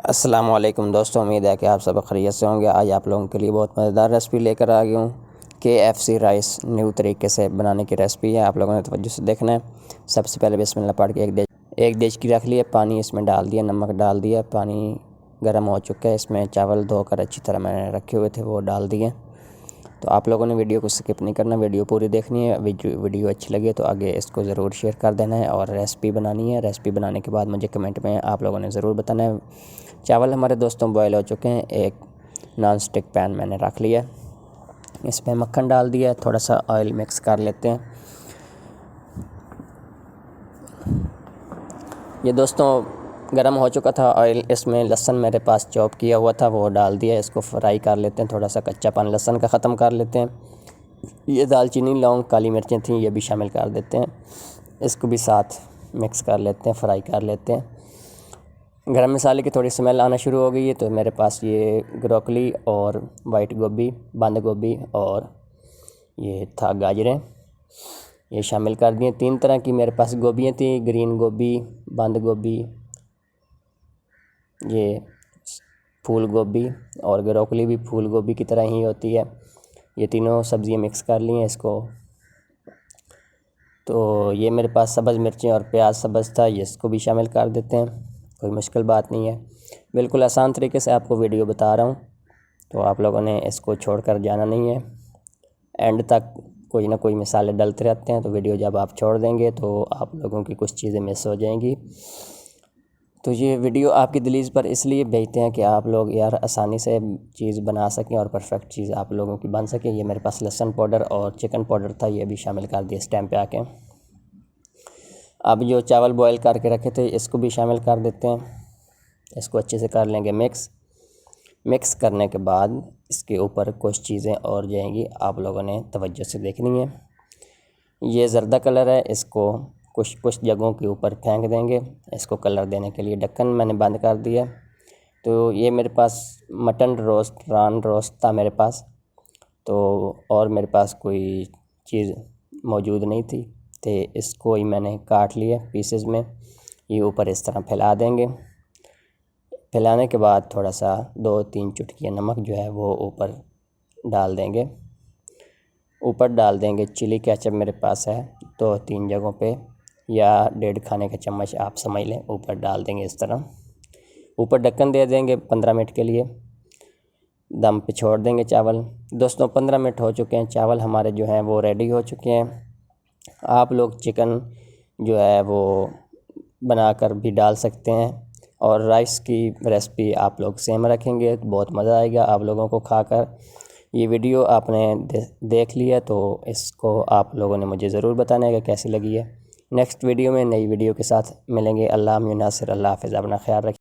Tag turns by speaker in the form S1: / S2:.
S1: अस्सलाम वालेकुम दोस्तों, उम्मीद है कि आप सब खैरियत से होंगे। आज आप लोगों के लिए बहुत मज़ेदार रेसिपी लेकर आ गया हूँ। KFC राइस न्यू तरीके से बनाने की रेसिपी है, आप लोगों ने तवज्जो से देखना है। सबसे पहले बिस्मिल्लाह पढ़ के एक देश की रख लिया, पानी इसमें डाल दिया, नमक डाल दिया, पानी गर्म हो चुका है। इसमें चावल धोकर अच्छी तरह मैंने रखे हुए थे वो डाल दिए। तो आप लोगों ने वीडियो को स्किप नहीं करना, वीडियो पूरी देखनी है। वीडियो अच्छी लगी तो आगे इसको ज़रूर शेयर कर देना है और रेसिपी बनानी है। रेसिपी बनाने के बाद मुझे कमेंट में आप लोगों ने ज़रूर बताना है। चावल हमारे दोस्तों बॉयल हो चुके हैं। एक नॉन स्टिक पैन मैंने रख लिया, इसमें मक्खन डाल दिया, थोड़ा सा ऑयल मिक्स कर लेते हैं। ये दोस्तों गरम हो चुका था ऑयल, इसमें लहसुन मेरे पास चॉप किया हुआ था वो डाल दिया। इसको फ्राई कर लेते हैं, थोड़ा सा कच्चापन लहसुन का ख़त्म कर लेते हैं। ये दालचीनी, लौंग, काली मिर्चें थी, ये भी शामिल कर देते हैं। इसको भी साथ मिक्स कर लेते हैं, फ्राई कर लेते हैं। गरम मसाले की थोड़ी स्मेल आना शुरू हो गई है तो मेरे पास ये ब्रोकली और वाइट गोभी, बंद गोभी और ये था गाजरें, ये शामिल कर दिए। 3 तरह की मेरे पास गोभियाँ थी, ग्रीन गोभी, बंद गोभी, ये फूल गोभी और ब्रोकली भी फूल गोभी की तरह ही होती है। ये तीनों सब्ज़ियाँ मिक्स कर ली हैं इसको। तो ये मेरे पास सब्ज़ मिर्चें और प्याज सब्ज़ था, ये इसको भी शामिल कर देते हैं। कोई मुश्किल बात नहीं है, बिल्कुल आसान तरीके से आपको वीडियो बता रहा हूँ, तो आप लोगों ने इसको छोड़कर जाना नहीं है। एंड तक कोई ना कोई मिसाले डलते रहते हैं, तो वीडियो जब आप छोड़ देंगे तो आप लोगों की कुछ चीज़ें मिस हो जाएंगी। तो ये वीडियो आपकी दलीज़ पर इसलिए भेजते हैं कि आप लोग यार आसानी से चीज़ बना सकें और परफेक्ट चीज़ आप लोगों की बन सके। ये मेरे पास लहसुन पाउडर और चिकन पाउडर था, ये भी शामिल कर दिया इस टाइम पे आके। अब जो चावल बॉयल करके रखे थे इसको भी शामिल कर देते हैं। इसको अच्छे से कर लेंगे मिक्स करने के बाद इसके ऊपर कुछ चीज़ें और जाएंगी, आप लोगों ने तवज्जो से देखनी है। ये ज़र्दा कलर है, इसको कुछ जगहों के ऊपर फेंक देंगे इसको कलर देने के लिए। ढक्कन मैंने बंद कर दिया। तो ये मेरे पास मटन रोस्ट, रान रोस्ट था मेरे पास, तो और मेरे पास कोई चीज़ मौजूद नहीं थी, तो इसको ही मैंने काट लिया पीसेस में। ये ऊपर इस तरह फैला देंगे। फैलाने के बाद थोड़ा सा 2-3 चुटकियाँ नमक जो है वो ऊपर डाल देंगे। ऊपर डाल देंगे चिली केचप, मेरे पास है 2-3 जगहों पे, या 1.5 खाने का चम्मच आप समझ लें, ऊपर डाल देंगे इस तरह। ऊपर ढक्कन दे देंगे 15 मिनट के लिए, दम पे छोड़ देंगे चावल। दोस्तों 15 मिनट हो चुके हैं, चावल हमारे जो हैं वो रेडी हो चुके हैं। आप लोग चिकन जो है वो बनाकर भी डाल सकते हैं और राइस की रेसिपी आप लोग सेम रखेंगे तो बहुत मज़ा आएगा आप लोगों को खाकर। ये वीडियो आपने देख लिया तो इसको आप लोगों ने मुझे ज़रूर बताना है कि कैसी लगी है। नेक्स्ट वीडियो में नई वीडियो के साथ मिलेंगे। अल्लाह नासिर, अल्लाह हाफ़िज़, अपना ख्याल रखिए।